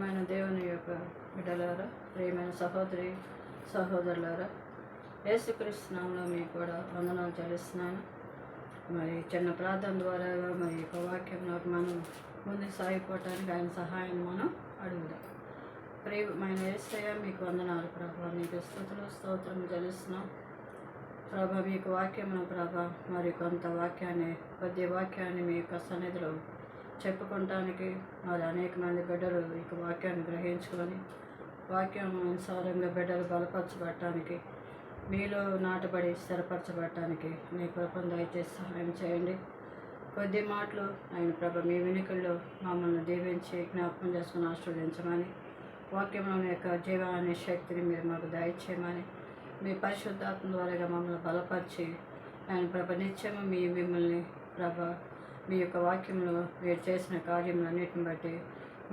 ప్రియమైన దేవుని యొక్క బిడ్డలారా, ప్రియమైన సహోదరి సహోదరులారా, యేసుక్రీస్తు నామములో మీకు కూడా వందనాలు చెల్లిస్తున్నాను. మరి చిన్న ప్రార్థన ద్వారా మరి యొక్క వాక్యంలో మనం ముందుకు సాగిపోవటానికి ఆయన సహాయం మనం అడుగుదాం. ప్రియమైన యేసయ్య, మీకు వందనాలు ప్రభా, మీకు స్తుతులు స్తోత్రం చెల్లిస్తున్నాం ప్రభా. మీకు వాక్యమును ప్రభా, మరి కొంత వాక్యాన్ని కొద్ది వాక్యాన్ని మీ యొక్క సన్నిధిలో చెప్పుకోవటానికి మరి అనేక మంది బిడ్డలు ఈ వాక్యాన్ని గ్రహించుకొని వాక్యం అనుసారంగా బిడ్డలు బలపరచబడటానికి, మీలో నాటబడి స్థిరపరచబడటానికి మీ కృపను దయచేసి సహాయం చేయండి. కొద్ది మాటలు ఆయన ప్రభ మీ వెనుకల్లో మమ్మల్ని దీవించి జ్ఞాపకం చేసుకుని ఆశీర్వదించమని, వాక్యంలోని యొక్క జీవాన్ని శక్తిని మీరు మాకు దయచేయమని, మీ పరిశుద్ధాత్మ ద్వారాగా మమ్మల్ని బలపరిచి ఆయన ప్రభ నిత్యము మిమ్మల్ని ప్రభ మీ యొక్క వాక్యంలో మీరు చేసిన కార్యములన్నిటిని బట్టి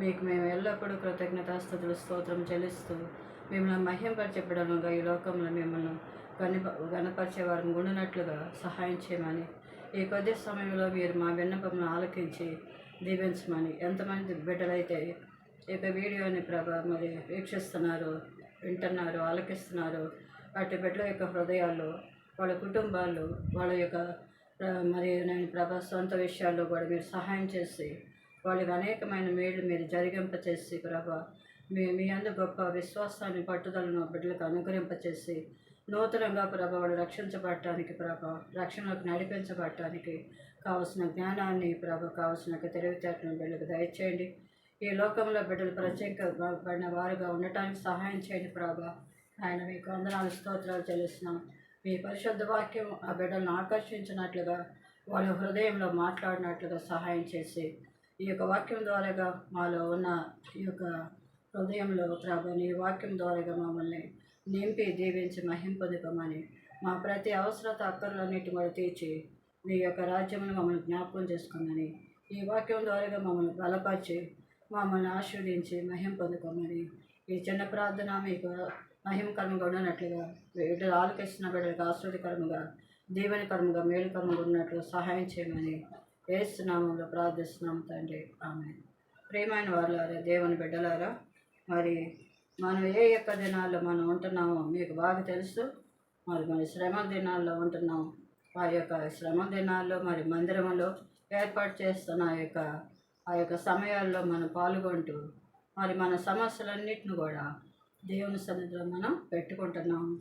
మీకు మేము ఎల్లప్పుడూ కృతజ్ఞతాస్తుతులు స్తోత్రం చెల్లిస్తూ మిమ్మల్ని మహింపరిచే బిడ్డలుగా ఈ లోకంలో మిమ్మల్ని గణపరిచే వారిని ఉండినట్లుగా సహాయం చేయమని, ఈ కొద్ది సమయంలో మీరు మా విన్నపమును ఆలకించి దీవించమని, ఎంతమంది బిడ్డలైతే ఈ యొక్క వీడియోని ప్రభ మరి వీక్షిస్తున్నారు, వింటున్నారు, ఆలకిస్తున్నారు, వాటి బిడ్డల యొక్క హృదయాల్లో, వాళ్ళ కుటుంబాల్లో, వాళ్ళ యొక్క మరి నేను ప్రభా సొంత విషయాల్లో కూడా మీరు సహాయం చేసి వాళ్ళకి అనేకమైన మేళ్ళు మీరు జరిగింపచేసి ప్రభా మీ అందు గొప్ప విశ్వాసాన్ని పట్టుదలను బిడ్డలకు అనుగ్రహింపచేసి నూతనంగా ప్రభా వాళ్ళు రక్షించబడటానికి ప్రభా రక్షణలోకి నడిపించబడటానికి కావలసిన జ్ఞానాన్ని ప్రభా కావలసిన తెలివితేటలను బిడ్డలకు దయచేయండి. ఈ లోకంలో బిడ్డలు ప్రత్యేకపడిన వారుగా ఉండటానికి సహాయం చేయండి ప్రభా. ఆయన మీకు వందనాలు స్తోత్రాలు చెల్లిస్తున్నాం. మీ పరిశుద్ధ వాక్యం ఆ బిడ్డలను ఆకర్షించినట్లుగా వాళ్ళ హృదయంలో మాట్లాడినట్లుగా సహాయం చేసి ఈ యొక్క వాక్యం ద్వారాగా మాలో ఉన్న ఈ యొక్క హృదయంలో ప్రభు నీ వాక్యం ద్వారాగా మమ్మల్ని నింపి దీవించి మహింపొందుకోమని, మా ప్రతి అవసరత అక్కర్లన్నిటి కూడా తీర్చి నీ యొక్క రాజ్యమును మమ్మల్ని జ్ఞాపకం చేసుకోమని, ఈ వాక్యం ద్వారాగా మమ్మల్ని బలపరిచి మమ్మల్ని ఆశీర్వదించి మహింపొందుకోమని, ఈ చిన్న ప్రార్థన మీకు మహిమకరంగా ఉండనట్లుగా బిడ్డలు ఆలకిస్తున్న బిడ్డలకు ఆశ్రదకరముగా దీవెనకరముగా మేలుకరంగా ఉన్నట్లు సహాయం చేయమని యేసు నామములో ప్రార్థిస్తున్నాం తండ్రి, ఆమేన్. ప్రియమైన వారులారా, దేవుని బిడ్డలారా, మరి మనం ఏ యొక్క దినాల్లో మనం ఉంటున్నామో మీకు బాగా తెలుసు. మరి శ్రమ దినాల్లో ఉంటున్నాం. ఆ యొక్క శ్రమ దినాల్లో మరి మందిరంలో ఏర్పాటు చేస్తున్న ఆ యొక్క సమయాల్లో మనం పాల్గొంటూ మరి మన సమస్యలన్నిటిని కూడా దేవుని సన్నిధిలో మనం పెట్టుకుంటున్నాము.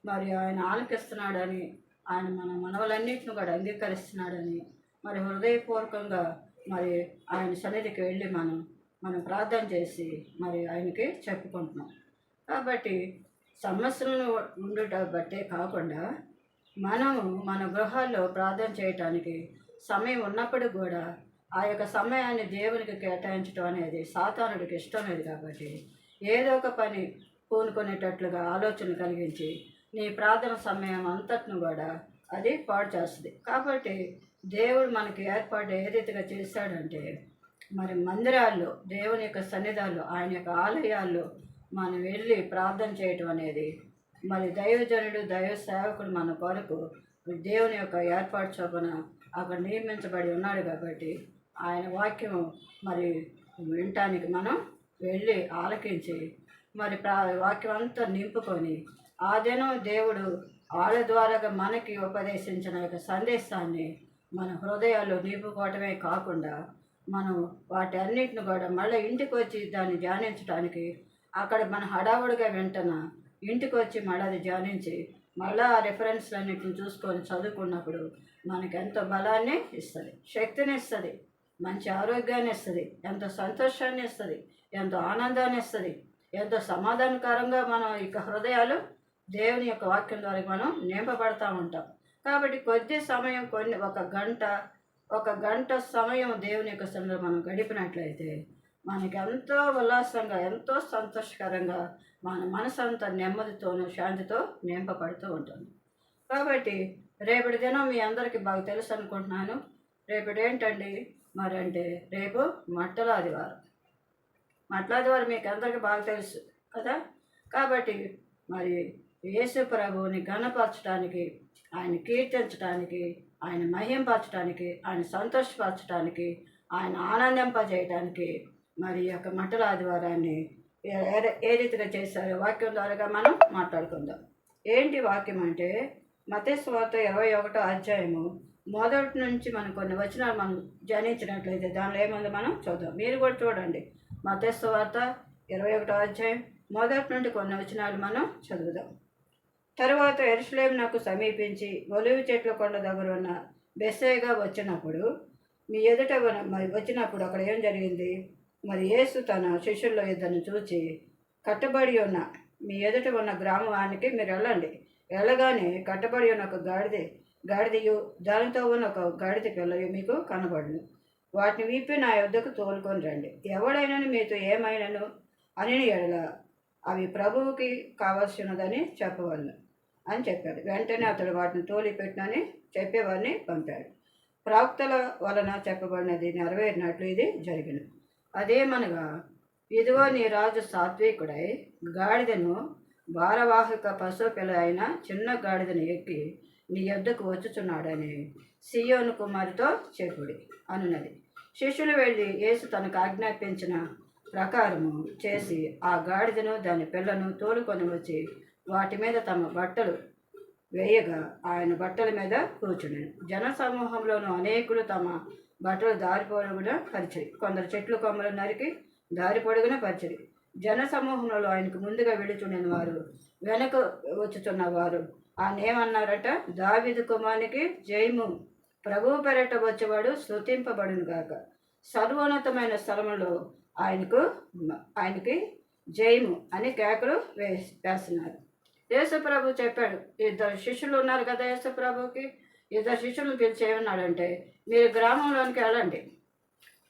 మరి ఆయన ఆలకిస్తున్నాడని, ఆయన మన మనవలన్నింటిని కూడా అంగీకరిస్తున్నాడని మరి హృదయపూర్వకంగా మరి ఆయన సన్నిధికి వెళ్ళి మనం ప్రార్థన చేసి మరి ఆయనకి చెప్పుకుంటున్నాం. కాబట్టి సమస్యలను ఉండుట బట్టే కాకుండా మనము మన గృహాల్లో ప్రార్థన చేయటానికి సమయం ఉన్నప్పుడు కూడా ఆ యొక్క సమయాన్ని దేవునికి కేటాయించడం అనేది సాతానుడికి ఇష్టం లేదు. కాబట్టి ఏదో ఒక పని పూనుకునేటట్లుగా ఆలోచన కలిగించి నీ ప్రార్థన సమయం అంతటిని కూడా అది పాడు చేస్తుంది. కాబట్టి దేవుడు మనకి ఏర్పాటు ఏ రీతిగా చేశాడంటే, మరి మందిరాల్లో దేవుని యొక్క సన్నిధాల్లో ఆయన యొక్క ఆలయాల్లో మనం వెళ్ళి ప్రార్థన చేయటం అనేది మరి దైవజనుడు దైవ సేవకుడు మన కొరకు దేవుని యొక్క ఏర్పాటు చొప్పున అక్కడ నియమించబడి ఉన్నాడు. కాబట్టి ఆయన వాక్యం మరి వినటానికి మనం వెళ్ళి ఆలకించి మరి వాక్యం అంతా నింపుకొని ఆ దినం దేవుడు వాళ్ళ ద్వారాగా మనకి ఉపదేశించిన యొక్క సందేశాన్ని మన హృదయాల్లో నింపుకోవటమే కాకుండా మనం వాటి అన్నింటిని కూడా మళ్ళీ ఇంటికి వచ్చి దాన్ని ధ్యానించడానికి అక్కడ మన హడావుడిగా వెంటనే ఇంటికి వచ్చి మళ్ళీ అది ధ్యానించి మళ్ళీ ఆ రెఫరెన్స్లన్నింటిని చూసుకొని చదువుకున్నప్పుడు మనకి ఎంతో బలాన్ని ఇస్తుంది, శక్తిని ఇస్తుంది, మంచి ఆరోగ్యాన్ని ఇస్తుంది, ఎంతో సంతోషాన్ని ఇస్తుంది, ఎంతో ఆనందాన్ని ఇస్తుంది, ఎంతో సమాధానకరంగా మనం ఇక హృదయాలు దేవుని యొక్క వాక్యం ద్వారా మనం నింపబడతా ఉంటాం. కాబట్టి కొద్ది సమయం ఒక గంట సమయం దేవుని యొక్క సన్నిధిలో మనం గడిపినట్లయితే మనకి ఎంతో ఉల్లాసంగా ఎంతో సంతోషకరంగా మన మనసు అంతా నెమ్మదితోనూ శాంతితో నింపబడుతూ ఉంటుంది. కాబట్టి రేపటి దినం మీ అందరికీ బాగా తెలుసు అనుకుంటున్నాను. రేపటి ఏంటండి మరి అంటే రేపు మట్టల ఆదివారం మీకు అందరికీ బాగా తెలుసు కదా. కాబట్టి మరి యేసు ప్రభువుని ఘనపరచడానికి, ఆయన కీర్తించడానికి, ఆయన మహింపరచడానికి, ఆయన సంతోషపరచడానికి, ఆయన ఆనందింపజేయడానికి మరి ఈ యొక్క మట్టల ఆదివారాన్ని ఏ రీతిగా చేశారో వాక్యం ద్వారాగా మనం మాట్లాడుకుందాం. ఏంటి వాక్యం అంటే మత్తయి సువార్త 21వ అధ్యాయము మొదటి నుంచి మనం కొన్ని వచనాలు మనం ధ్యానించినట్లయితే దానిలో ఏముందో మనం చూద్దాం. మీరు కూడా చూడండి. మత్తయి సువార్త 21వ అధ్యాయం మొదటి నుండి కొన్ని వచనాలు మనం చదువుదాం. తరువాత యెరూషలేమునకు సమీపించి ఒలీవ చెట్ల కొండ దగ్గర ఉన్న బెత్సయిదా వచ్చినప్పుడు వచ్చినప్పుడు అక్కడ ఏం జరిగింది? మరి యేసు తన శిష్యుల్లో ఇద్దరిని చూచి, కట్టబడి ఉన్న మీ ఎదుట ఉన్న గ్రామానికి మీరు వెళ్ళండి. వెళ్ళగానే కట్టబడి ఉన్న ఒక గాడిదయు దానితో ఉన్న ఒక గాడిద పిల్లయు మీకు కనబడును. వాటిని విప్పి నా యొద్దకు తోలుకొని రండి. ఎవడైనా మీతో ఏమైనాను అని ఎడల అవి ప్రభువుకి కావాల్సినదని చెప్పవలను అని చెప్పాడు. వెంటనే అతడు వాటిని తోలి పెట్టినని చెప్పేవారిని పంపాడు. ప్రవక్తల వలన చెప్పబడినది నెరవేరినట్లు ఇది జరిగిన. అదేమనగా, ఇదిగో నీ రాజు సాత్వికుడై గాడిదను భారవాహక పశువు పిల్ల అయిన చిన్న గాడిదను ఎక్కి నీ యొద్దకు వచ్చుచున్నాడని సియోను కుమారితో చెప్పుడి అనున్నది. శిష్యులు వెళ్ళి యేసు తనకు ఆజ్ఞాపించిన ప్రకారము చేసి ఆ గాడిదను దాని పిల్లను తోలుకొని వచ్చి వాటి మీద తమ బట్టలు వేయగా ఆయన బట్టల మీద కూర్చున్నాను. జన సమూహంలోనూ అనేకులు తమ బట్టలు దారి పొడుగున పరిచరి, కొందరు చెట్లు కొమ్మలు నరికి దారి పొడుగున పరిచరి. జన సమూహంలో ఆయనకు ముందుగా వెళుచుండిన వారు వెనక వచ్చుతున్న వారు ఆయన ఏమన్నారట? దావీదు కుమారునికి జయము, ప్రభువు పెరట వచ్చేవాడు స్తుతింపబడును గాక. సర్వోన్నతమైన స్థలములో ఆయనకి జయము అని కేకలు వేస్తున్నారు. యేసుప్రభు చెప్పాడు, ఇద్దరు శిష్యులు ఉన్నారు కదా యేసుప్రభుకి. ఇద్దరు శిష్యులను పిలిచి ఏమన్నాడంటే, మీరు గ్రామంలోనికి వెళ్ళండి.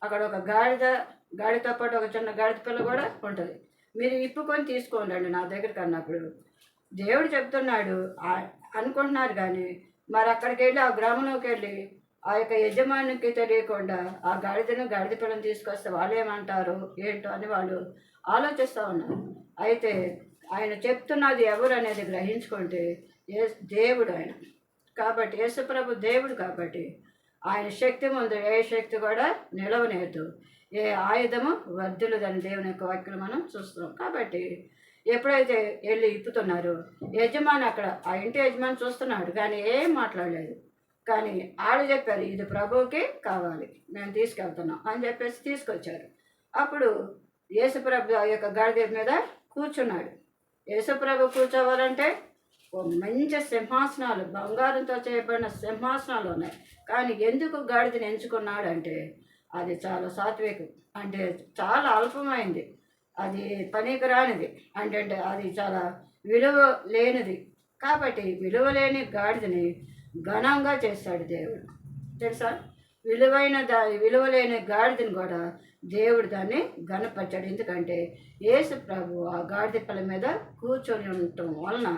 అక్కడ ఒక గాడితో పాటు ఒక చిన్న గాడిద పిల్ల కూడా ఉంటుంది. మీరు ఇప్పుకొని తీసుకోండి నా దగ్గరికి అన్నప్పుడు దేవుడు చెప్తున్నాడు అనుకుంటున్నారు. కానీ మరి అక్కడికి వెళ్ళి ఆ గ్రామంలోకి వెళ్ళి ఆ యొక్క యజమానికి తెలియకుండా ఆ గాడిద పిల్లని తీసుకొస్తే వాళ్ళు ఏమంటారు ఏంటో అని వాళ్ళు ఆలోచిస్తూ ఉన్నారు. అయితే ఆయన చెప్తున్నది ఎవరు అనేది గ్రహించుకుంటే దేవుడు ఆయన కాబట్టి, యేసుప్రభు దేవుడు కాబట్టి ఆయన శక్తి ముందు ఏ శక్తి కూడా నిలవనేదు, ఏ ఆయుధము వర్ధిల్లదని దేవుని యొక్క వాక్యం మనం చూస్తున్నాం. కాబట్టి ఎప్పుడైతే వెళ్ళి ఇప్పుతున్నారు, యజమాని అక్కడ ఆ ఇంటి యజమాని చూస్తున్నాడు కానీ ఏం మాట్లాడలేదు. కానీ ఆడు చెప్పారు, ఇది ప్రభువుకి కావాలి, మేము తీసుకెళ్తున్నాం అని చెప్పేసి తీసుకొచ్చారు. అప్పుడు యేసుప్రభు ఆ యొక్క గాడిద మీద కూర్చున్నాడు. యేసుప్రభు కూర్చోవాలంటే మంచి సింహాసనాలు, బంగారంతో చేయబడిన సింహాసనాలు ఉన్నాయి. కానీ ఎందుకు గాడిదని ఎంచుకున్నాడు అంటే అది చాలా సాత్వికం, అంటే చాలా అల్పమైంది, అది పనికిరానిది, అంటే అది చాలా విలువ లేనిది. కాబట్టి విలువ లేని గాడిదని ఘనంగా చేస్తాడు దేవుడు. తెలుసా? విలువ లేని గాడిదని కూడా దేవుడు దాన్ని ఘనపరిచాడు. ఎందుకంటే యేసు ప్రభు ఆ గాడిద పిల్ల మీద కూర్చొని ఉండటం వలన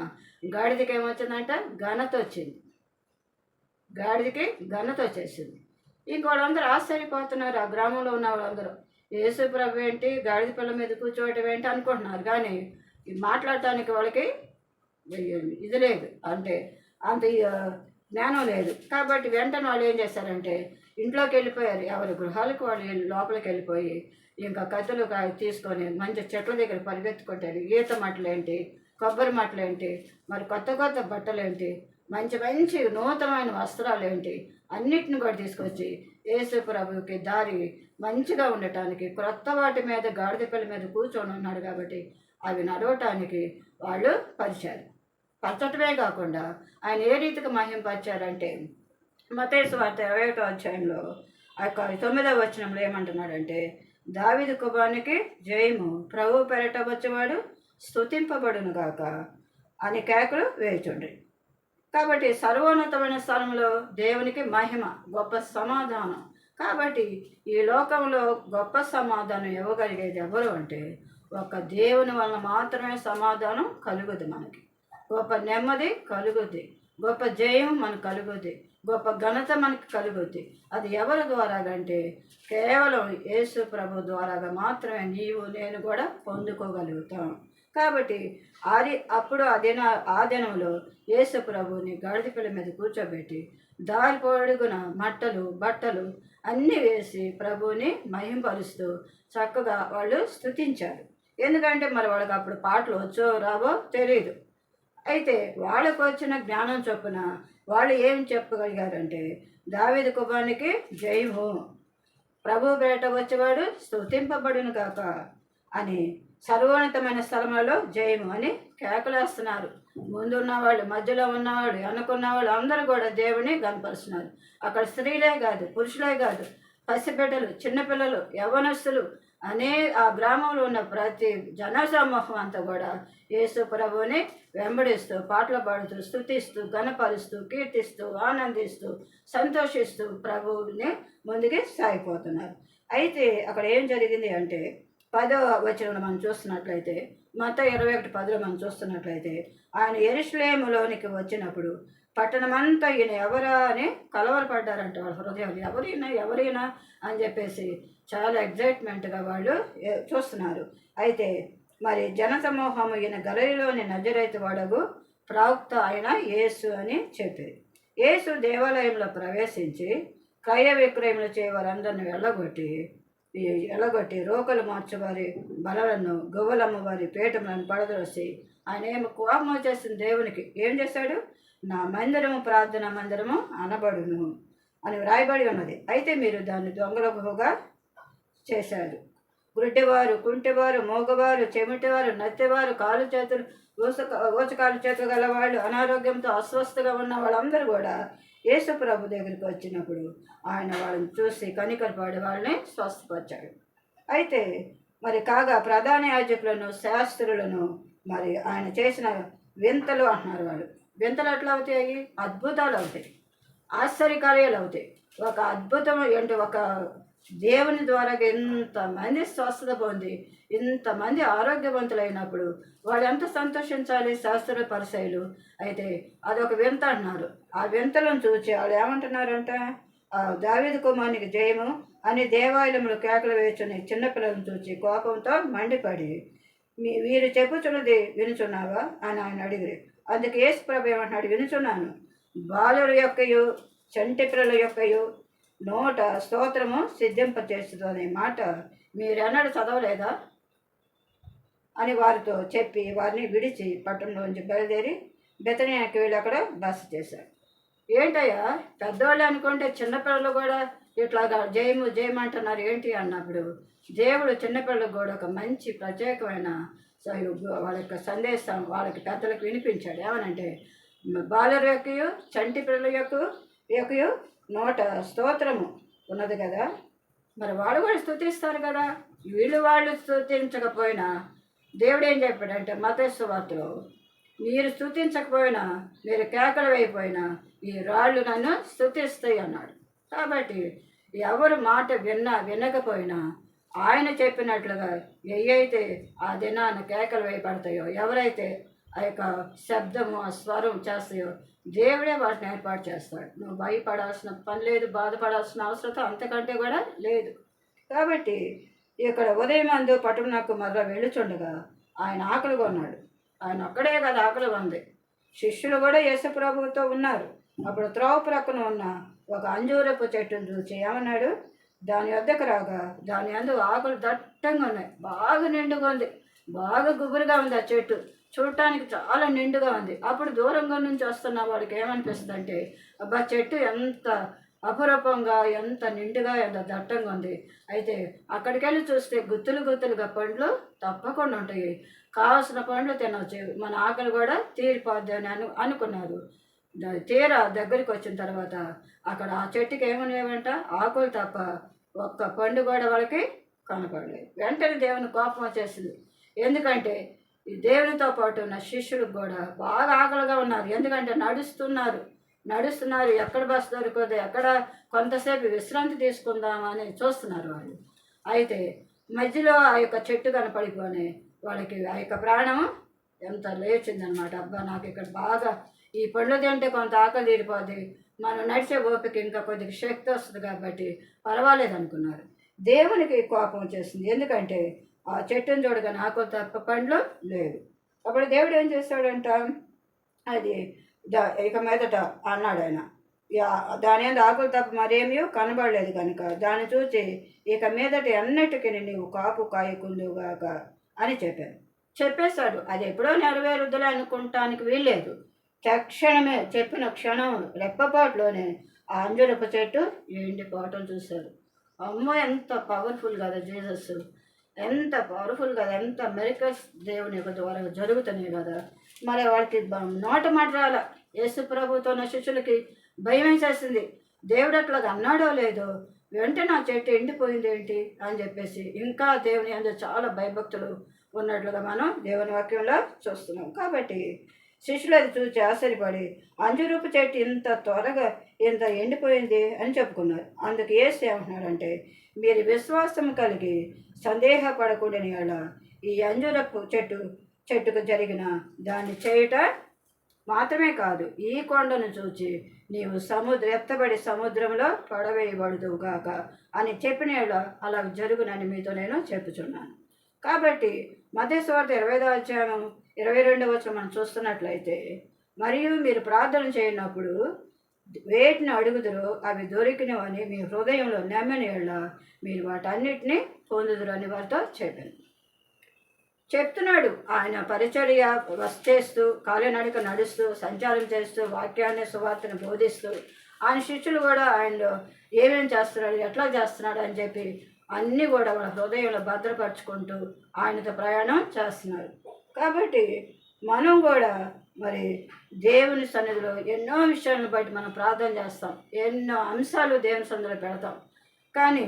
గాడిదకి ఏమొచ్చిందంట? ఘనత వచ్చింది. గాడిదకి ఘనత వచ్చేసింది. ఇంకోళ్ళందరూ ఆశ్చర్యపోతున్నారు. ఆ గ్రామంలో ఉన్న వాళ్ళందరూ యేసు ప్రభు ఏంటి గాడిద పిల్ల మీద కూర్చోవటం ఏంటి అనుకుంటున్నారు. కానీ మాట్లాడటానికి వాళ్ళకి ఇది లేదు, అంటే అంత జ్ఞానం లేదు. కాబట్టి వెంటనే వాళ్ళు ఏం చేశారంటే ఇంట్లోకి వెళ్ళిపోయారు. ఎవరి గృహాలకు వాళ్ళు లోపలికి వెళ్ళిపోయి ఇంకా కత్తులు తీసుకొని మంచి చెట్ల దగ్గర పరిగెత్తుకుంటారు. ఈత మట్టలేంటి, కొబ్బరి మట్టలేంటి, మరి కొత్త కొత్త బట్టలేంటి, మంచి మంచి నూతనమైన వస్త్రాలు ఏంటి, అన్నిటిని కూడా తీసుకొచ్చి యేసు ప్రభువుకి దారి మంచిగా ఉండటానికి క్రొత్త వాటి మీద గాడిద పిల్ల మీద కూర్చొని ఉన్నాడు కాబట్టి అవి నడవటానికి వాళ్ళు పరచటమే కాకుండా ఆయన ఏ రీతికి మహింపరిచారంటే మత్తయి సువార్త 21వ అధ్యాయంలో ఆ యొక్క 9వ వచనంలో ఏమంటున్నాడంటే, దావీదు కుమారునికి జయము, ప్రభువు పెరట వచ్చేవాడు స్తుతింపబడును గాక అని కేకలు వేయుచుండ్రి. కాబట్టి సర్వోన్నతమైన స్థలంలో దేవునికి మహిమ, గొప్ప సమాధానం. కాబట్టి ఈ లోకంలో గొప్ప సమాధానం ఇవ్వగలిగేది ఎవరు అంటే ఒక దేవుని వలన మాత్రమే సమాధానం కలుగుద్ది. మనకి గొప్ప నెమ్మది కలుగుద్ది, గొప్ప జయం మనకు కలుగుద్ది, గొప్ప ఘనత మనకి కలుగుద్ది. అది ఎవరి ద్వారాగంటే కేవలం యేసు ప్రభు ద్వారాగా మాత్రమే నీవు నేను కూడా పొందుకోగలుగుతాం. కాబట్టి అప్పుడు ఆ దినంలో యేసు ప్రభుని గాడిద పిల్ల మీద కూర్చోబెట్టి దారి పొడుగున మట్టలు బట్టలు అన్నీ వేసి ప్రభువుని మహింపరుస్తూ చక్కగా వాళ్ళు స్తుతించారు. ఎందుకంటే మరి వాళ్ళకి అప్పుడు పాటలు వచ్చో రావో తెలియదు. అయితే వాళ్ళకు వచ్చిన జ్ఞానం చొప్పున వాళ్ళు ఏం చెప్పగలిగారంటే, దావీదు కుమారునికి జయము, ప్రభు పేట వచ్చేవాడు స్తుతింపబడును కాక అని, సర్వోన్నతమైన స్థలములలో జయము అని కేకలేస్తున్నారు. ముందున్న వాళ్ళు, మధ్యలో ఉన్నవాళ్ళు, అనుకున్న వాళ్ళు అందరూ కూడా దేవుని కనపరుస్తున్నారు. అక్కడ స్త్రీలే కాదు, పురుషులే కాదు, పసిబిడ్డలు, చిన్నపిల్లలు, యవ్వనస్తులు, ఆ గ్రామంలో ఉన్న ప్రతి జనసమూహం అంతా కూడా యేసు ప్రభువుని వెంబడిస్తూ, పాటలు పాడుతూ, స్తుతిస్తూ, గణపరుస్తూ, కీర్తిస్తూ, ఆనందిస్తూ, సంతోషిస్తూ ప్రభువుని ముందుకి సాగిపోతున్నారు. అయితే అక్కడ ఏం జరిగింది అంటే, 10వ వచనంలో మనం చూస్తున్నట్లయితే, మత్తయి 21:10లో మనం చూస్తున్నట్లయితే, ఆయన యెరూషలేములోనికి వచ్చినప్పుడు పట్టణమంతా ఈయన ఎవరా అని కలవరపడ్డారంట వాళ్ళ హృదయాలు. ఎవరైనా అని చెప్పేసి చాలా ఎగ్జైట్మెంట్గా వాళ్ళు చూస్తున్నారు. అయితే మరి జనసమూహము ఈయన గలిలయలోని నజరేతు వాడగు ప్రవక్త ఆయన యేసు అని చెప్పారు. యేసు దేవాలయంలో ప్రవేశించి క్రయ విక్రయములు చేయవారందరిని వెళ్ళగొట్టి రోకలు మార్చేవారి బలలను, గొవ్వలమ్మ వారి పీఠములను పడదోసి ఆయన ఏమి కోపం వచ్చేసిన దేవునికి ఏం చేశాడు? నా మందిరము ప్రార్థన మందిరము అనబడును అని వ్రాయబడి ఉన్నది. అయితే మీరు దాన్ని దొంగల గుహగా చేశారు. గుడ్డివారు, కుంటివారు, మోగవారు, చెమిటివారు, నత్తెవారు, కాలు చేతులు ఊచకాలు చేతులు గలవాళ్ళు, అనారోగ్యంతో అస్వస్థగా ఉన్న వాళ్ళందరూ కూడా యేసు ప్రభు దగ్గరికి వచ్చినప్పుడు ఆయన వాళ్ళని చూసి కనికరపడి వాళ్ళని స్వస్థపరిచాడు. అయితే మరి కాగా ప్రధాన యాజకులను, శాస్త్రులను మరి ఆయన చేసిన వింతలు అంటున్నారు. వాళ్ళు వింతలు ఎట్లా అవుతాయి? అద్భుతాలు అవుతాయి, ఆశ్చర్యకార్యాలు అవుతాయి. ఒక అద్భుతం ఏంటి? ఒక దేవుని ద్వారా ఇంతమంది స్వస్థత పొంది ఇంతమంది ఆరోగ్యవంతులైనప్పుడు వాళ్ళు ఎంత సంతోషించాలి శాస్త్ర పరిచయులు. అయితే అదొక వింత అంటున్నారు. ఆ వింతలను చూచి వాళ్ళు ఏమంటున్నారంట, దావీదు కుమారునికి జయము అని దేవాలయంలో కేకలు వేచుని చిన్నపిల్లలను చూచి కోపంతో మండిపడి, వీరు చెప్పుచున్నది వినుచున్నావా అని ఆయన అడిగిరి. అందుకు యేసు ప్రభు ఏమంటున్నాడు? వినుచున్నాను. బాలుల యొక్కయు చంటి పిల్లల యొక్కయు నోట స్తోత్రము సిద్ధింపచేస్తుంది అనే మాట మీరెన్నడూ చదవలేదా అని వారితో చెప్పి వారిని విడిచి పట్టణంలోంచి బయలుదేరి బెతనియాకి వెళ్ళి అక్కడ బస చేశారు. ఏంటయ్యా పెద్దవాళ్ళు అనుకుంటే చిన్నపిల్లలు కూడా ఇట్లాగా జయము జయము అంటున్నారు ఏంటి అన్నప్పుడు, దేవుడు చిన్నపిల్లలకు కూడా ఒక మంచి ప్రత్యేకమైన వాళ్ళ యొక్క సందేశం వాళ్ళకి పెద్దలకు వినిపించాడు. ఏమనంటే, బాలుర యొక్కయు చంటి పిల్లల యొక్కయు నోట స్తోత్రము ఉన్నది కదా, మరి వాళ్ళు కూడా స్తుతిస్తారు కదా. వాళ్ళు స్తుతించకపోయినా దేవుడు ఏం చెప్పాడంటే మత్తయి సువార్తలో, మీరు స్తుతించకపోయినా, మీరు కేకలు వేయకపోయినా ఈ రాళ్ళు నన్ను స్తుతిస్తాయి అన్నాడు. కాబట్టి ఎవరు మాట వినకపోయినా ఆయన చెప్పినట్లుగా ఏవైతే ఆ దినాన కేకలు వేయబడతాయో, ఎవరైతే ఆ యొక్క శబ్దము, ఆ స్వరం చేస్తాయో దేవుడే వాటిని ఏర్పాటు చేస్తాడు. నువ్వు భయపడాల్సిన పని లేదు, బాధపడాల్సిన అవసరం అంతకంటే కూడా లేదు. కాబట్టి ఇక్కడ ఉదయం అందు పట్టణకు మరలా వెళ్ళుచుండగా ఆయన ఆకలిగా ఉన్నాడు. ఆయన ఒక్కడే కదా ఆకలిగా ఉంది, శిష్యులు కూడా యేసు ప్రభువుతో ఉన్నారు. అప్పుడు త్రోవ ప్రక్కన ఉన్న ఒక అంజూరపు చెట్టును చూసి ఏమన్నాడు? దాని వద్దకు రాగా దాని అందు ఆకులు దట్టంగా ఉన్నాయి, బాగా నిండుగా ఉంది, బాగా గుబురుగా ఉంది. ఆ చెట్టు చూడటానికి చాలా నిండుగా ఉంది. అప్పుడు దూరంగా నుంచి వస్తున్న వాడికి ఏమనిపిస్తుంది అంటే, అబ్బా చెట్టు ఎంత అపురూపంగా, ఎంత నిండుగా, ఎంత దట్టంగా ఉంది. అయితే అక్కడికి వెళ్ళి చూస్తే గుత్తులుగా పండ్లు తప్పకుండా ఉంటాయి, కావాల్సిన పండ్లు తినవచ్చు, మన ఆకలి కూడా తీరిపోద్ది అని అనుకున్నారు. తీరా దగ్గరికి వచ్చిన తర్వాత అక్కడ ఆ చెట్టుకి ఏమనేవంట, ఆకులు తప్ప ఒక్క పండు కూడా వాళ్ళకి కనపడలేదు. వెంటనే దేవుని కోపం వచ్చేసింది. ఎందుకంటే ఈ దేవునితో పాటు ఉన్న శిష్యులకు కూడా బాగా ఆకలిగా ఉన్నారు. ఎందుకంటే నడుస్తున్నారు, ఎక్కడ బస్సు దొరకదు, ఎక్కడ కొంతసేపు విశ్రాంతి తీసుకుందామని చూస్తున్నారు వాళ్ళు. అయితే మధ్యలో ఆ యొక్క చెట్టు కనపడిపోయి వాళ్ళకి ఆ యొక్క ప్రాణం ఎంత లేచిందనమాట. అబ్బా నాకు ఇక్కడ బాగా ఈ పండ్లు తింటే కొంత ఆకలి తీరిపోద్ది, మనం నడిచే ఓపిక ఇంకా కొద్దిగా శక్తి వస్తుంది కాబట్టి పర్వాలేదు అనుకున్నారు. దేవునికి కోపం వచ్చేసింది. ఎందుకంటే ఆ చెట్టును చూడగానే ఆకులు తప్ప పండ్లు లేవు. అప్పుడు దేవుడు ఏం చేశాడంట, అది ఇక మీదట అన్నాడు ఆయన, దాని మీద ఆకులు తప్ప మరేమీ కనబడలేదు కనుక దాన్ని చూసి ఇక మీదటి అన్నిటికీ నీవు కాపు కాయకుందుగాక అని చెప్పేశాడు. అది ఎప్పుడో నెరవేరుద్దులే అనుకుంటానికి వీల్లేదు. తక్షణమే చెప్పిన క్షణం రెప్పపాటులోనే ఆ అంజురపు చెట్టు ఎండిపోవటం చూశారు. అమ్మో, ఎంత పవర్ఫుల్ కదా జీసస్, ఎంత పవర్ఫుల్ కదా, ఎంత మెరికల్స్ దేవుని యొక్క ద్వారా జరుగుతున్నాయి కదా. మరి వాడికి నోట మాట రాల. యేసు ప్రభుతో నా శిష్యులకి భయం వేసేసింది. దేవుడు అట్లా అన్నాడో లేదో, వెంటనే నా చెట్టు ఎండిపోయింది ఏంటి అని చెప్పేసి ఇంకా దేవుని అందులో చాలా భయభక్తులు ఉన్నట్లుగా మనం దేవుని వాక్యంలో చూస్తున్నాం. కాబట్టి శిష్యులు అది చూసి ఆశ్చర్యపడి అంజురూపు చెట్టు ఇంత త్వరగా ఇంత ఎండిపోయింది అని చెప్పుకున్నారు. అందుకు యేసు ఏమంటున్నాడంటే, మీరు విశ్వాసం కలిగి సందేహపడకూడని అలా ఈ అంజురపు చెట్టుకు జరిగిన దాన్ని చేయుట మాత్రమే కాదు, ఈ కొండను చూచి నీవు ఎత్తబడి సముద్రంలో పడవేయబడుదువు గాక అని చెప్పిన అలా జరుగునని మీతో నేను చెప్పుచున్నాను. కాబట్టి మత్తయి సువార్త 20వ అధ్యాయం 22వ వచనం మనం చూస్తున్నట్లయితే, మరియు మీరు ప్రార్థన చేయనప్పుడు వేటిని అడుగుదురో అవి దొరికినవని మీ హృదయంలో నమ్మని మీరు వాటన్నిటిని పొందుదురు అని వారితో చెప్తున్నాడు. ఆయన పరిచర్య వస్తేస్తూ కాలినడక నడుస్తూ సంచారం చేస్తూ వాక్యాన్ని సువార్తను బోధిస్తూ ఆయన శిష్యులు కూడా ఆయన ఏమేమి చేస్తున్నాడు, ఎట్లా చేస్తున్నాడు అని చెప్పి అన్నీ కూడా వాళ్ళ హృదయంలో భద్రపరుచుకుంటూ ఆయనతో ప్రయాణం చేస్తున్నారు. కాబట్టి మనం కూడా మరి దేవుని సన్నిధిలో ఎన్నో విషయాలను బట్టి మనం ప్రార్థన చేస్తాం, ఎన్నో అంశాలు దేవుని సన్నిధిలో పెడతాం. కానీ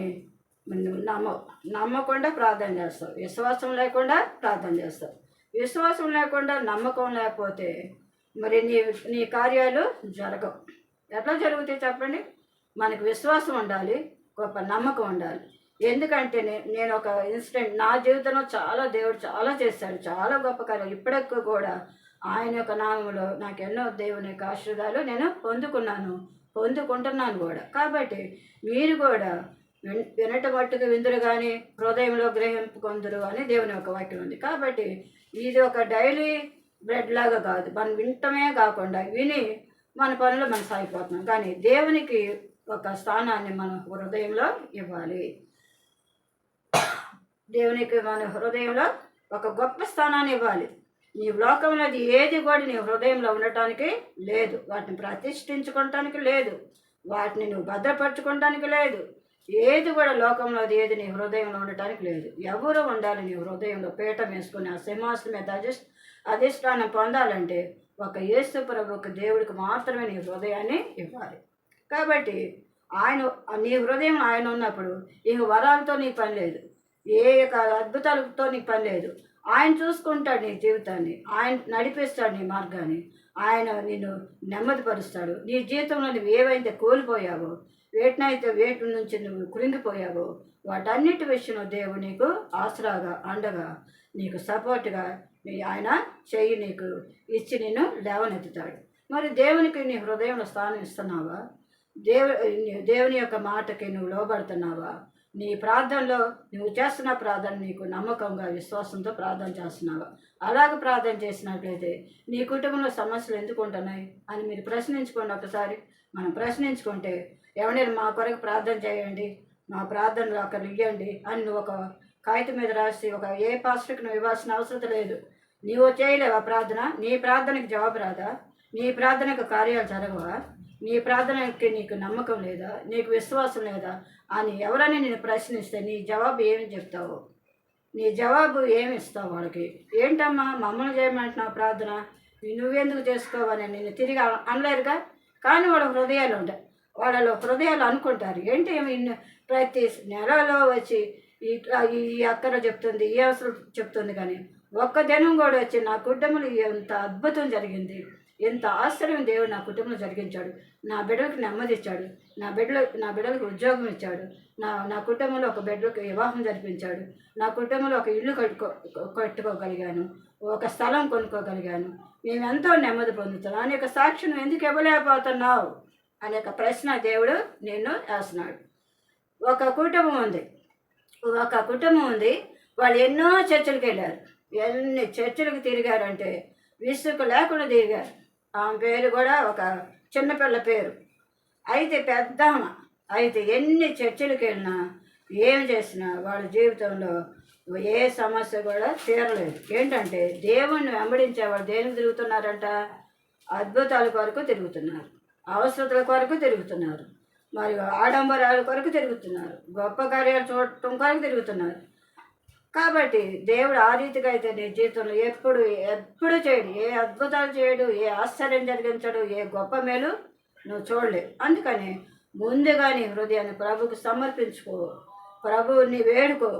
నమ్మకుండా ప్రార్థన చేస్తాం, విశ్వాసం లేకుండా ప్రార్థన చేస్తాం. విశ్వాసం లేకుండా నమ్మకం లేకపోతే మరి నీ కార్యాలు జరగవు. ఎట్లా జరుగుతాయి చెప్పండి? మనకు విశ్వాసం ఉండాలి, గొప్ప నమ్మకం ఉండాలి. ఎందుకంటే నేను ఒక ఇన్సిడెంట్ నా జీవితంలో దేవుడు చాలా చేశాడు, చాలా గొప్ప కార్యాలు. ఇప్పటికీ కూడా ఆయన యొక్క నామంలో నాకు ఎన్నో దేవుని యొక్క ఆశీర్వాదాలు నేను పొందుకుంటున్నాను కూడా. కాబట్టి మీరు కూడా వినట మట్టుకు విందురు కానీ హృదయంలో గ్రహింపుకొందురు అని దేవుని యొక్క వాక్యం ఉంది. కాబట్టి ఇది ఒక డైలీ బ్రెడ్ లాగా కాదు, మనం వింటమే కాకుండా విని మన పనులు మనం సాగిపోతున్నాం. కానీ దేవునికి ఒక స్థానాన్ని మనం హృదయంలో ఇవ్వాలి. దేవునికి మన హృదయంలో ఒక గొప్ప స్థానాన్ని ఇవ్వాలి. నీ లోకంలో ఏది కూడా నీ హృదయంలో ఉండటానికి లేదు, వాటిని ప్రతిష్ఠించుకోవటానికి లేదు, వాటిని నువ్వు భద్రపరచుకోవటానికి లేదు. ఏది కూడా లోకంలో ఏది నీ హృదయంలో ఉండటానికి లేదు. ఎవరు ఉండాలి నీ హృదయంలో పీఠం వేసుకుని ఆ సింహాసనం మీద అధిష్టానం పొందాలంటే ఒక యేసు ప్రభువుకి దేవుడికి మాత్రమే నీ హృదయాన్ని ఇవ్వాలి. కాబట్టి నీ హృదయం ఆయన ఉన్నప్పుడు ఇంక వరాలతో నీకు పని లేదు, ఏ అద్భుతాలతో నీకు పని లేదు. ఆయన చూసుకుంటాడు నీ జీవితాన్ని, ఆయన నడిపిస్తాడు నీ మార్గాన్ని, ఆయన నిన్ను నెమ్మదిపరుస్తాడు. నీ జీవితంలో నువ్వు ఏవైతే కోల్పోయావో, వేటి నుంచి నువ్వు కృంగిపోయావో వాటన్నిటి విషయంలో దేవుడు నీకు ఆసరాగా అండగా నీకు సపోర్ట్గా ఆయన చెయ్యి నీకు ఇచ్చి నిన్ను లేవనెత్తుతాడు. మరి దేవునికి నీ హృదయంలో స్థానం ఇస్తున్నావా? దేవుని యొక్క మాటకి నువ్వు లోబడుతున్నావా? నీ ప్రార్థనలో నువ్వు చేస్తున్న ప్రార్థన నీకు నమ్మకంగా విశ్వాసంతో ప్రార్థన చేస్తున్నావా? అలాగ ప్రార్థన చేసినట్లయితే నీ కుటుంబంలో సమస్యలు ఎందుకు ఉంటున్నాయి అని మీరు ప్రశ్నించుకోండి. ఒకసారి మనం ప్రశ్నించుకుంటే, ఎవరైనా మా కొరకు ప్రార్థన చేయండి, మా ప్రార్థనలు అక్కడ ఇవ్వండి అని నువ్వు ఒక కాగితం మీద రాసి ఏ పాస్టర్కి నువ్వు ఇవ్వాల్సిన అవసరం లేదు. నీవు చేయలేవా ప్రార్థన? నీ ప్రార్థనకి జవాబు రాదా? నీ ప్రార్థనకు కార్యాలు జరగవా? నీ ప్రార్థనకి నీకు నమ్మకం లేదా, నీకు విశ్వాసం లేదా అని ఎవరైనా నేను ప్రశ్నిస్తే నీ జవాబు ఏమి చెప్తావు? నీ జవాబు ఏమి ఇస్తావు వాళ్ళకి? ఏంటమ్మా మమ్మల్ని చేయమంటున్నావు ప్రార్థన, నువ్వెందుకు చేసుకోవని నేను తిరిగి అనలేరుగా. కానీ వాళ్ళ హృదయాలు ఉంటాయి, వాళ్ళలో హృదయాలు అనుకుంటారు ఏంటి ప్రతి నెలలో వచ్చి ఈ అక్కర చెప్తుంది, ఈ అవసరం చెప్తుంది, కానీ ఒక్క దినం కూడా వచ్చి నా కుటుంబంలో ఎంత అద్భుతం జరిగింది, ఎంత ఆశ్చర్యం దేవుడు నా కుటుంబంలో జరిగించాడు, నా బిడ్డలకు నెమ్మది ఇచ్చాడు, నా బిడ్డలకు ఉద్యోగం ఇచ్చాడు, నా కుటుంబంలో ఒక బిడ్డలకు వివాహం జరిపించాడు, నా కుటుంబంలో ఒక ఇల్లు కట్టుకోగలిగాను, ఒక స్థలం కొనుక్కోగలిగాను, మేము ఎంతో నెమ్మది పొందుతాను అనేక సాక్షిని ఎందుకు ఇవ్వలేకపోతున్నావు అనేక ప్రశ్న దేవుడు నిన్ను వేస్తున్నాడు. ఒక కుటుంబం ఉంది, వాళ్ళు ఎన్నో చర్చలకు వెళ్ళారు, ఎన్ని చర్చలకు తిరిగారంటే విసుగు లేకుండా తిరిగారు. ఆమె పేరు కూడా ఒక చిన్నపిల్ల పేరు. అయితే పెద్దామ అయితే ఎన్ని చర్చలకు వెళ్ళినా ఏం చేసినా వాళ్ళ జీవితంలో ఏ సమస్య కూడా తీరలేదు. ఏంటంటే దేవుణ్ణి వెంబడించే వాళ్ళు దేనికి తిరుగుతున్నారంట? అద్భుతాల కొరకు తిరుగుతున్నారు, అవసరతల కొరకు తిరుగుతున్నారు, మరియు ఆడంబరాల కొరకు తిరుగుతున్నారు, గొప్ప కార్యాలు చూడటం కొరకు తిరుగుతున్నారు. కాబట్టి దేవుడు ఆ రీతిగా అయితే నీ జీవితంలో ఎప్పుడు ఎప్పుడు చేయడు, ఏ అద్భుతాలు చేయడు, ఏ ఆశ్చర్యం జరిగించడు, ఏ గొప్ప మేలు నువ్వు చూడలేవు. అందుకని ముందుగా నీ హృదయాన్ని ప్రభుకు సమర్పించుకో, ప్రభువుని వేడుకో.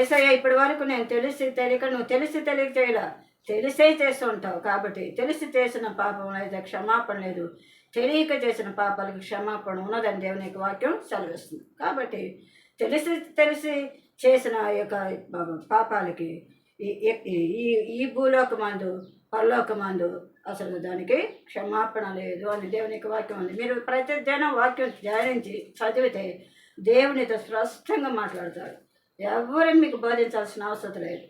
ఏసయ్య ఇప్పటి వరకు నేను తెలిసి తెలియక, నువ్వు తెలిసి తెలియక చేయలా, తెలిసే చేస్తుంటావు. కాబట్టి తెలిసి చేసిన పాపం అయితే క్షమాపణ లేదు, తెలియక చేసిన పాపాలకు క్షమాపణ ఉన్నదని దేవుని యొక్క వాక్యం సెలవిస్తుంది. కాబట్టి తెలిసి తెలిసి చేసిన యొక్క పాపాలకి ఈ భూలోకమందు పరలోకమందు అసలు దానికి క్షమాపణ లేదు అని దేవుని యొక్క వాక్యం ఉంది. మీరు ప్రతిదినం వాక్యం ధ్యానించి చదివితే దేవునితో స్పష్టంగా మాట్లాడతాడు. ఎవరు మీకు బోధించాల్సిన అవసరం లేదు.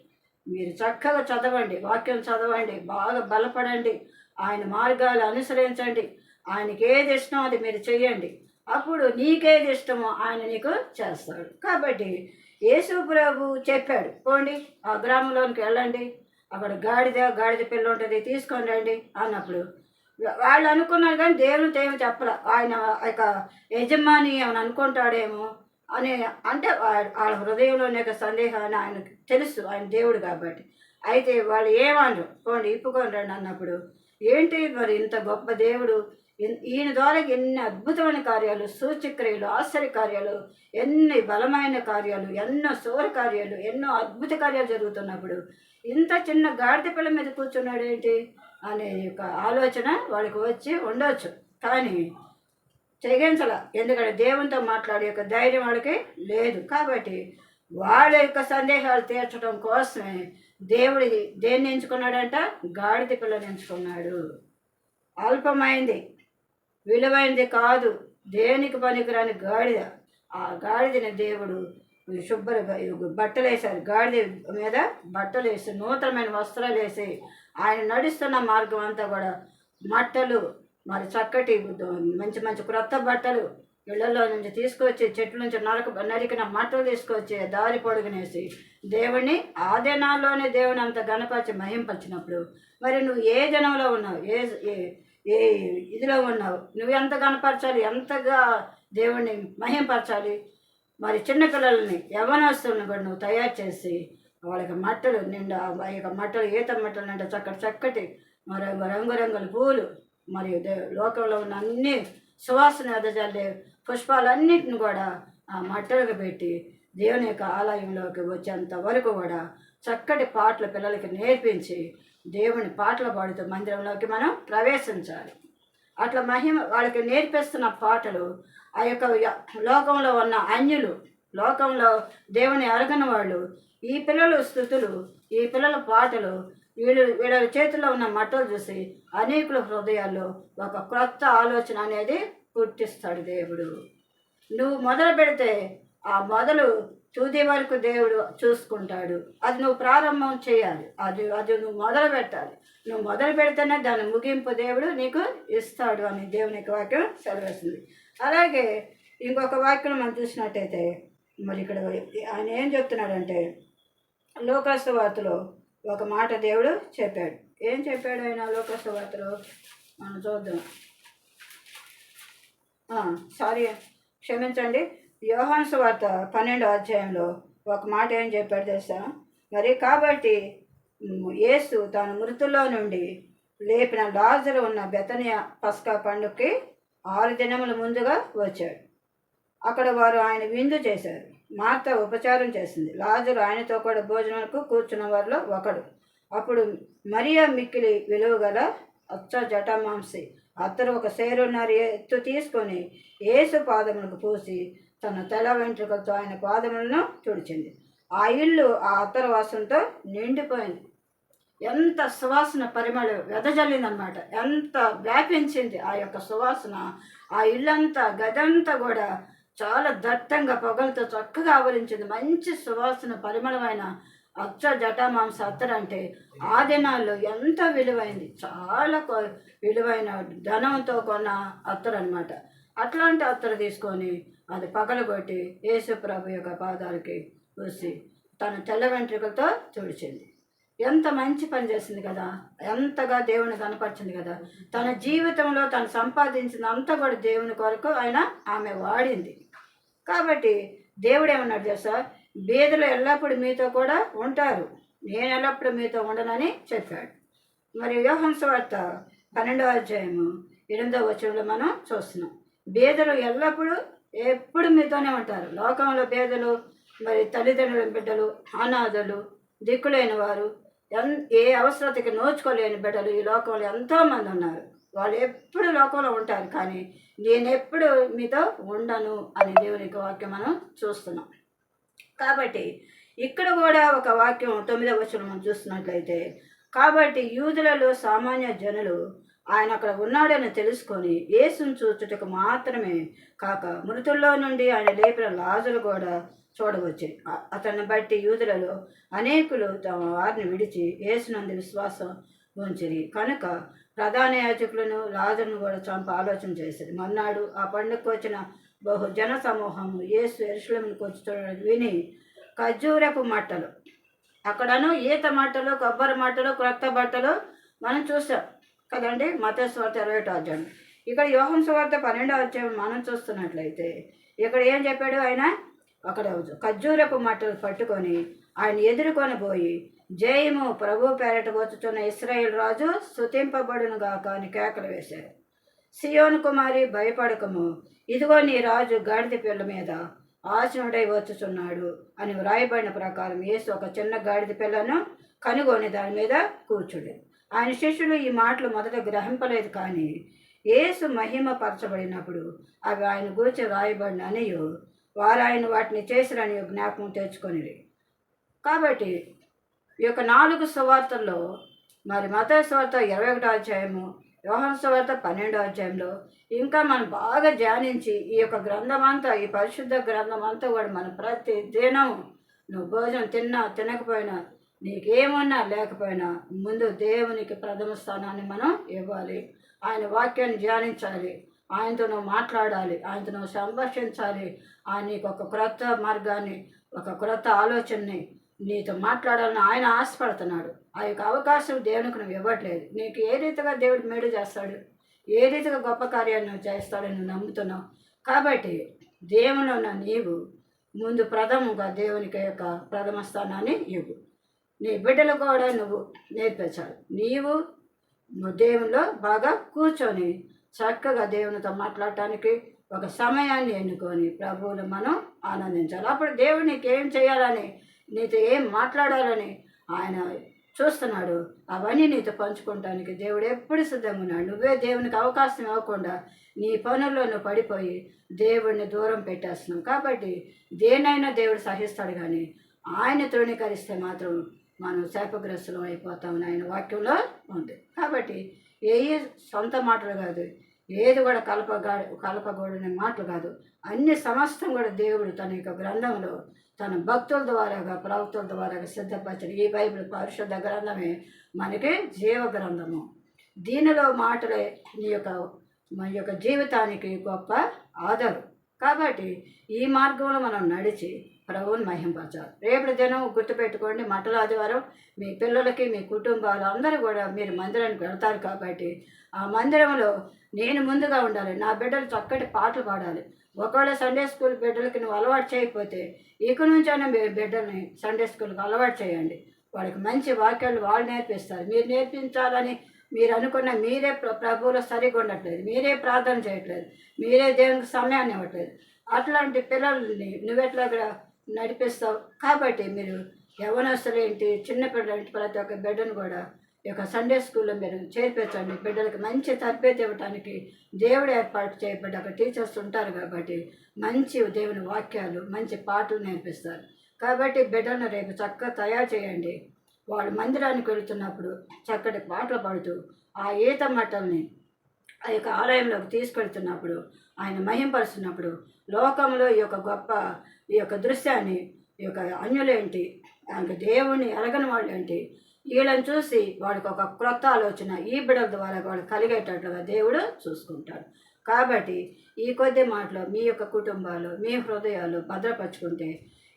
మీరు చక్కగా చదవండి, వాక్యం చదవండి, బాగా బలపడండి, ఆయన మార్గాలు అనుసరించండి, ఆయనకి ఏది ఇష్టమో అది మీరు చెయ్యండి. అప్పుడు నీకేది ఇష్టమో ఆయన నీకు చేస్తాడు. కాబట్టి యేసు ప్రభు చెప్పాడు, పోండి ఆ గ్రామంలోనికి వెళ్ళండి, అక్కడ గాడిద పిల్ల ఉంటుంది, తీసుకొని రండి అన్నప్పుడు వాళ్ళు అనుకున్నారు. కానీ దేవునితో ఏమి చెప్పలే. ఆయన యొక్క యజమాని ఏమని అనుకుంటాడేమో అని, అంటే వాళ్ళ హృదయంలో అనేక సందేహాన్ని ఆయనకు తెలుసు, ఆయన దేవుడు కాబట్టి. అయితే వాళ్ళు ఏమన్నారు, పోండి ఇప్పుకొని రండి అన్నప్పుడు, ఏంటి మరి ఇంత గొప్ప దేవుడు, ఈయన ద్వారా ఎన్ని అద్భుతమైన కార్యాలు, సూచక్రియలు, ఆశ్చర్య కార్యాలు, ఎన్ని బలమైన కార్యాలు, ఎన్నో శూర కార్యాలు, ఎన్నో అద్భుత కార్యాలు జరుగుతున్నప్పుడు ఇంత చిన్న గాడిద పిల్ల మీద కూర్చున్నాడు ఏంటి అనే యొక్క ఆలోచన వాళ్ళకి వచ్చి ఉండవచ్చు. కానీ తెగించల, ఎందుకంటే దేవునితో మాట్లాడే యొక్క ధైర్యం వాళ్ళకి లేదు. కాబట్టి వాళ్ళ యొక్క సందేహాలు తీర్చడం కోసమే దేవుడి దేన్ని ఎంచుకున్నాడంట? గాడిద పిల్లని ఎంచుకున్నాడు. అల్పమైంది, విలువైనది కాదు, దేనికి పనికిరాని గాడిద. ఆ గాడిదని దేవుడు శుభ్రంగా బట్టలు వేశారు, గాడిద మీద బట్టలు వేసి నూతనమైన వస్త్రాలు వేసి ఆయన నడుస్తున్న మార్గం అంతా కూడా మట్టలు, మరి చక్కటి మంచి మంచి క్రొత్త బట్టలు ఇళ్లలో నుంచి తీసుకొచ్చి, చెట్ల నుంచి నరికిన మట్టలు తీసుకొచ్చి దారి పొడుగునేసి దేవుణ్ణి ఆ దినాల్లోనే దేవుని అంత గణపరిచి మహింపరిచినప్పుడు మరి నువ్వు ఏ జనంలో ఉన్నావు, ఏ ఇదిలో ఉన్నావు, నువ్వు ఎంత గణపరచాలి, ఎంతగా దేవుణ్ణి మహింపరచాలి. మరి చిన్నపిల్లల్ని యవ్వనస్తులను కూడా నువ్వు తయారు చేసి వాళ్ళకి మట్టలు నిండా, ఆ యొక్క మట్టలు ఈత మట్టలు నిండా చక్కటి మరి రంగురంగుల పూలు, మరియు లోకంలో ఉన్న అన్ని సువాసన ఎదజల్లే పుష్పాలన్నింటిని కూడా ఆ మట్టలకు పెట్టి దేవుని యొక్క ఆలయంలోకి వచ్చేంత వరకు కూడా చక్కటి పాటలు పిల్లలకి నేర్పించి దేవుని పాటలు పాడుతూ మందిరంలోకి మనం ప్రవేశించాలి. అట్లా మహిమ వాళ్ళకి నేర్పిస్తున్న పాటలు ఆ యొక్క లోకంలో ఉన్న అన్యులు, లోకంలో దేవుని అరగని వాళ్ళు, ఈ పిల్లల స్థుతులు, ఈ పిల్లల పాటలు, వీళ్ళ చేతిలో ఉన్న మట్టలు చూసి అనేకుల హృదయాల్లో ఒక క్రొత్త ఆలోచన అనేది పుట్టిస్తాడు దేవుడు. నువ్వు మొదలు పెడితే ఆ మొదలు తుది వరకు దేవుడు చూసుకుంటాడు. అది నువ్వు ప్రారంభం చేయాలి, అది నువ్వు మొదలు పెట్టాలి. నువ్వు మొదలు పెడితేనే దాని ముగింపు దేవుడు నీకు ఇస్తాడు అని దేవుని వాక్యం సెలవిస్తుంది. అలాగే ఇంకొక వాక్యం మనం చూసినట్టయితే మరి ఇక్కడ ఆయన ఏం చెప్తున్నాడంటే, లోకాసు వార్తలో ఒక మాట దేవుడు చెప్పాడు. ఏం చెప్పాడు ఆయన లోకాసు వార్తలో? మనం చూద్దాం. క్షమించండి, యోహాను సువార్త 12వ అధ్యాయంలో ఒక మాట ఏం చెప్పాడు తెలుసా? మరి కాబట్టి యేసు తాను మృతుల్లో నుండి లేపిన లాజరు ఉన్న బెతనియా పస్కా పండుగకి 6 దినముల ముందుగా వచ్చాడు. అక్కడ వారు ఆయన విందు చేశారు. మార్త ఉపచారం చేసింది, లాజరు ఆయనతో కూడా భోజనాలకు కూర్చున్న వారిలో ఒకడు. అప్పుడు మరియా మిక్కిలి విలువ గల అచ్చ జటామాంసి అత్తరు ఒక సేరున్నర ఎత్తు తీసుకొని యేసు పాదములకు పూసి తన తల వెంట్రుకలతో ఆయన పాదములను తుడిచింది. ఆ ఇల్లు ఆ అత్తరు వాసనతో నిండిపోయింది. ఎంత సువాసన పరిమళం వెదజల్లిందనమాట, ఎంత వ్యాపించింది ఆ యొక్క సువాసన. ఆ ఇల్లంతా గదంతా కూడా చాలా దట్టంగా పొగలతో చక్కగా ఆవరించింది. మంచి సువాసన పరిమళమైన అచ్చ జటామాంస అత్తరు అంటే ఆ దినాల్లో ఎంత విలువైంది, చాలా విలువైన ధనంతో కొన్న అత్తరు అనమాట. అట్లాంటి అత్తరు తీసుకొని అది పగలగొట్టి యేసు ప్రభు యొక్క పాదాలకి పూసి తన తెల్ల వెంట్రుకలతో తుడిచింది. ఎంత మంచి పని చేసింది కదా, ఎంతగా దేవుని కనపరిచింది కదా. తన జీవితంలో తను సంపాదించింది అంతా కూడా దేవుని కొరకు ఆమె వాడింది. కాబట్టి దేవుడు ఏమన్నాడు తెలుసా, బీదలు ఎల్లప్పుడూ మీతో కూడా ఉంటారు, నేను ఎల్లప్పుడూ మీతో ఉండనని చెప్పాడు. మరి యోహాను సువార్త 12వ అధ్యాయము 8వ వచనంలో మనం చూస్తున్నాం, బీదలు ఎల్లప్పుడూ ఎప్పుడు మీతోనే ఉంటారు. లోకంలో బీదలు మరి తల్లిదండ్రుల బిడ్డలు, అనాథలు, దిక్కులేని వారు, ఏ అవసరతకి నోచుకోలేని బిడ్డలు ఈ లోకంలో ఎంతోమంది ఉన్నారు. వాళ్ళు ఎప్పుడు లోకంలో ఉంటారు, కానీ నేను ఎప్పుడు మీతో ఉండను అని దేవుని యొక్క వాక్యం మనం చూస్తున్నాం. కాబట్టి ఇక్కడ కూడా ఒక వాక్యం 9వ వచనం మనం చూస్తున్నట్లయితే, కాబట్టి యూదులలో సామాన్య జనులు ఆయన అక్కడ ఉన్నాడని తెలుసుకొని యేసును చూచుటకు మాత్రమే కాక మృతుల్లో నుండి ఆయన లేపిన లాజరు కూడా చూడవచ్చు. అతన్ని బట్టి యూదులలో అనేకులు తమ వారిని విడిచి యేసునందు విశ్వాసం ఉంచిరి. కనుక ప్రధాన యాజకులను లాజరును కూడా చంప ఆలోచన చేశారు. మన్నాడు ఆ పండుగకు వచ్చిన బహు జన సమూహము యేసు యెరూషలేముకు వచ్చి చూడడం విని ఖర్జూరపు మట్టలు, అక్కడను ఈత మట్టలు, కొబ్బరి మట్టలు, క్రొత్త బట్టలు మనం చూసాం కదండి. మత్తయి సువార్త 21వ అధ్యాయం. ఇక్కడ యోహాను సువార్త 12వ అధ్యాయం మనం చూస్తున్నట్లయితే ఇక్కడ ఏం చెప్పాడు, ఆయన అక్కడ ఖర్జూరపు మట్టలు పట్టుకొని ఆయన ఎదుర్కొని పోయి జయము ప్రభు పేరట వచ్చుచున్న ఇశ్రాయేలు రాజు స్తుతింపబడును గాక అని కేకలు వేశారు. సియోను కుమారి భయపడకము, ఇదిగో నీ రాజు గాడిద పిల్ల మీద ఆసనుడై వచ్చుచున్నాడు అని వ్రాయబడిన ప్రకారం యేసు ఒక చిన్న గాడిద పిల్లను కనుగొని దాని మీద కూర్చుండి. ఆయన శిష్యులు ఈ మాటలు మొదట గ్రహింపలేదు, కానీ యేసు మహిమ పరచబడినప్పుడు అవి ఆయన గురించి వ్రాయబడిన అనియు వారు ఆయన వాటిని చేసిరని జ్ఞాపకం తెచ్చుకొనిరి. కాబట్టి ఈ యొక్క 4 సువార్తల్లో మరి మత్తయి సువార్త 21వ అధ్యాయము, యోహాను సువార్త 12వ అధ్యాయంలో ఇంకా మనం బాగా ధ్యానించి ఈ యొక్క గ్రంథం అంతా, ఈ పరిశుద్ధ గ్రంథం అంతా కూడా మనం ప్రతి దినం నువ్వు భోజనం తిన్నా తినకపోయినా నీకేమన్నా లేకపోయినా ముందు దేవునికి ప్రథమ స్థానాన్ని మనం ఇవ్వాలి. ఆయన వాక్యాన్ని ధ్యానించాలి, ఆయనతో నువ్వు మాట్లాడాలి, ఆయనతో నువ్వు సంభాషించాలి. ఆయన నీకు ఒక క్రొత్త మార్గాన్ని, ఒక క్రొత్త ఆలోచనని నీతో మాట్లాడాలని ఆయన ఆశపడుతున్నాడు. ఆ యొక్క అవకాశం దేవునికి నువ్వు ఇవ్వట్లేదు. నీకు ఏ రీతిగా దేవుడు మేలు చేస్తాడు, ఏ రీతిగా గొప్ప కార్యాన్ని నువ్వు చేస్తాడని నువ్వు నమ్ముతున్నావు. కాబట్టి దేవుని ఉన్న నీవు ముందు ప్రథమంగా దేవునికి యొక్క ప్రథమ స్థానాన్ని ఇవ్వు. నీ బిడ్డలు కూడా నువ్వు నేర్పించాలి. నీవు దేవునిలో బాగా కూర్చొని చక్కగా దేవునితో మాట్లాడటానికి ఒక సమయాన్ని ఎన్నుకొని ప్రభువును మనం ఆనందించాలి. అప్పుడు దేవుడు నీకు ఏం చేయాలని, నీతో ఏం మాట్లాడాలని ఆయన చూస్తున్నాడు. అవన్నీ నీతో పంచుకోవటానికి దేవుడు ఎప్పుడు సిద్ధంగా ఉన్నాడు. నువ్వే దేవునికి అవకాశం ఇవ్వకుండా నీ పనుల్లో నువ్వు పడిపోయి దేవుడిని దూరం పెట్టేస్తున్నావు. కాబట్టి దేనైనా దేవుడు సహిస్తాడు, కానీ ఆయన తృణీకరిస్తే మాత్రం మనం శాపగ్రస్తులం అయిపోతామని ఆయన వాక్యంలో ఉంది. కాబట్టి ఏ సొంత మాటలు కాదు, ఏది కూడా కలపకూడని మాటలు కాదు, అన్ని సమస్తం కూడా దేవుడు తన యొక్క గ్రంథంలో తన భక్తుల ద్వారాగా, ప్రవక్తల ద్వారాగా సిద్ధపరిచిన ఈ బైబిల్ పరిశుద్ధ గ్రంథమే మనకి జీవ గ్రంథము. దీనిలో మాటలే మన యొక్క జీవితానికి గొప్ప ఆధారం. కాబట్టి ఈ మార్గంలో మనం నడిచి ప్రభువుని మహింపరచాలి. రేపటి దినం గుర్తుపెట్టుకోండి, మట్టల ఆదివారం మీ పిల్లలకి, మీ కుటుంబాలు అందరూ కూడా మీరు మందిరానికి వెళ్తారు. కాబట్టి ఆ మందిరంలో నేను ముందుగా ఉండాలి. నా బిడ్డలు చక్కటి పాటలు పాడాలి. ఒకవేళ సండే స్కూల్ బిడ్డలకి నువ్వు అలవాటు చేయకపోతే ఇక నుంచైనా మీ బిడ్డల్ని సండే స్కూల్కి అలవాటు చేయండి. వాళ్ళకి మంచి వాక్యాలు వాళ్ళు నేర్పిస్తారు. మీరు నేర్పించాలని మీరు అనుకున్న మీరే ప్రభువులో సరిగా ఉండట్లేదు, మీరే ప్రార్థన చేయట్లేదు, మీరే దేవునికి సమయాన్ని ఇవ్వట్లేదు. అట్లాంటి పిల్లల్ని నువ్వెట్లా నడిపిస్తావు. కాబట్టి మీరు యవనస్తులేంటి, చిన్నపిల్లలేంటి, ప్రతి ఒక్క బిడ్డను కూడా ఈ యొక్క సండే స్కూల్లో మీరు చేర్పించండి. బిడ్డలకి మంచి తరబేతి ఇవ్వడానికి దేవుడు ఏర్పాటు చేయబడి అక్కడ టీచర్స్ ఉంటారు. కాబట్టి మంచి దేవుని వాక్యాలు, మంచి పాటలు నేర్పిస్తారు. కాబట్టి బిడ్డలను రేపు చక్కగా తయారు చేయండి. వాళ్ళు మందిరానికి వెళుతున్నప్పుడు చక్కటి పాటలు పాడుతూ ఆ ఈత మట్టల్ని ఆ యొక్క ఆలయంలోకి తీసుకెళ్తున్నప్పుడు, ఆయన మహింపరుస్తున్నప్పుడు లోకంలో ఈ యొక్క దృశ్యాన్ని, ఈ యొక్క అన్యులేంటి, ఆయనకు దేవుణ్ణి ఎరగని వాళ్ళు ఏంటి, వీళ్ళని చూసి వాళ్ళకి ఒక క్రొత్త ఆలోచన ఈ బిడ్డల ద్వారా వాళ్ళు కలిగేటట్లుగా దేవుడు చూసుకుంటాడు. కాబట్టి ఈ కొద్ది మాటలు మీ యొక్క కుటుంబాలు మీ హృదయాలు భద్రపరుచుకుంటే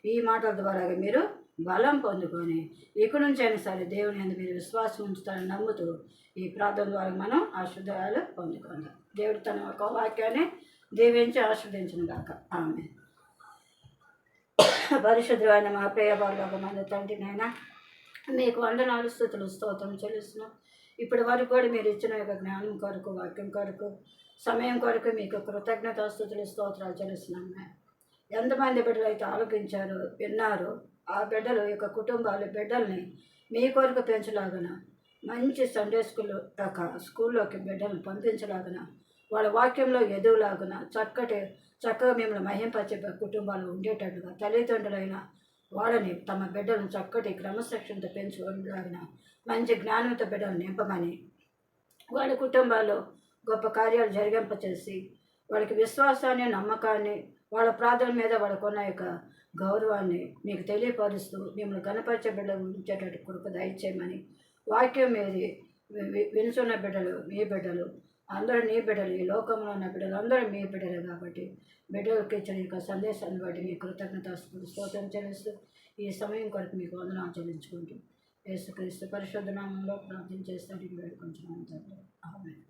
ఈ మాటల ద్వారా మీరు బలం పొందుకొని ఇక నుంచి అయినా సరే దేవుని యందు మీరు విశ్వాసం ఉంచుతారని నమ్ముతూ ఈ ప్రార్థన ద్వారా మనం ఆశీర్వాదాలు పొందుకుందాం. దేవుడు తన ఒక వాక్యాన్ని దీవించి ఆశీర్వదించిన గాక. ఆమె పరిశుద్ధమైన మా ప్రియ పరలోకమైన తండ్రి నాయనా, మీకు వందనాలు స్తుతులు స్తోత్రం చెల్లిస్తున్నాం. ఇప్పటి వరకు కూడా మీరు ఇచ్చిన యొక్క జ్ఞానం కొరకు, వాక్యం కొరకు, సమయం కొరకు మీకు కృతజ్ఞత స్తుతులు స్తోత్రాలు చెల్లిస్తున్నాం. ఎంతమంది బిడ్డలు అయితే ఆలోకించారో విన్నారో ఆ బిడ్డలు యొక్క కుటుంబాలు బిడ్డల్ని మీ కొరకు పెంచలాగన మంచి సండే స్కూల్లోకి బిడ్డలను పంపించలాగన వాళ్ళ వాక్యంలో ఎదుగులాగున చక్కగా మిమ్మల్ని మహింపరిచే కుటుంబాలు ఉండేటట్టుగా తల్లిదండ్రులైన వాళ్ళని తమ బిడ్డలను చక్కటి క్రమశిక్షణతో పెంచుకోలాగిన మంచి జ్ఞానంతో బిడ్డలు నింపమని వాళ్ళ కుటుంబాల్లో గొప్ప కార్యాలు జరిగింపచేసి వాళ్ళకి విశ్వాసాన్ని నమ్మకాన్ని వాళ్ళ ప్రార్థన మీద వాళ్ళకున్న యొక్క గౌరవాన్ని మీకు తెలియపరుస్తూ మిమ్మల్ని గణపరిచే బిడ్డలు ఉంచేటట్టు కృప దయచేయమని వాక్యం మీది వినుచున్న బిడ్డలు మీ బిడ్డలు అందరూ నీ బిడ్డలు, ఈ లోకంలో ఉన్న బిడ్డలు అందరూ మీ బిడ్డలే కాబట్టి బిడ్డలకు ఇచ్చిన యొక్క సందేశాన్ని బట్టి మీ కృతజ్ఞత స్తోత్రం చెల్లిస్తూ ఈ సమయం కొరకు మీకు వందనాలు చెల్లించుకుంటూ యేసుక్రీస్తు పరిశుద్ధ నామంలో ప్రార్థన చేస్తానికి వేడుకొంచున్నాను తండ్రి. ఆమేన్.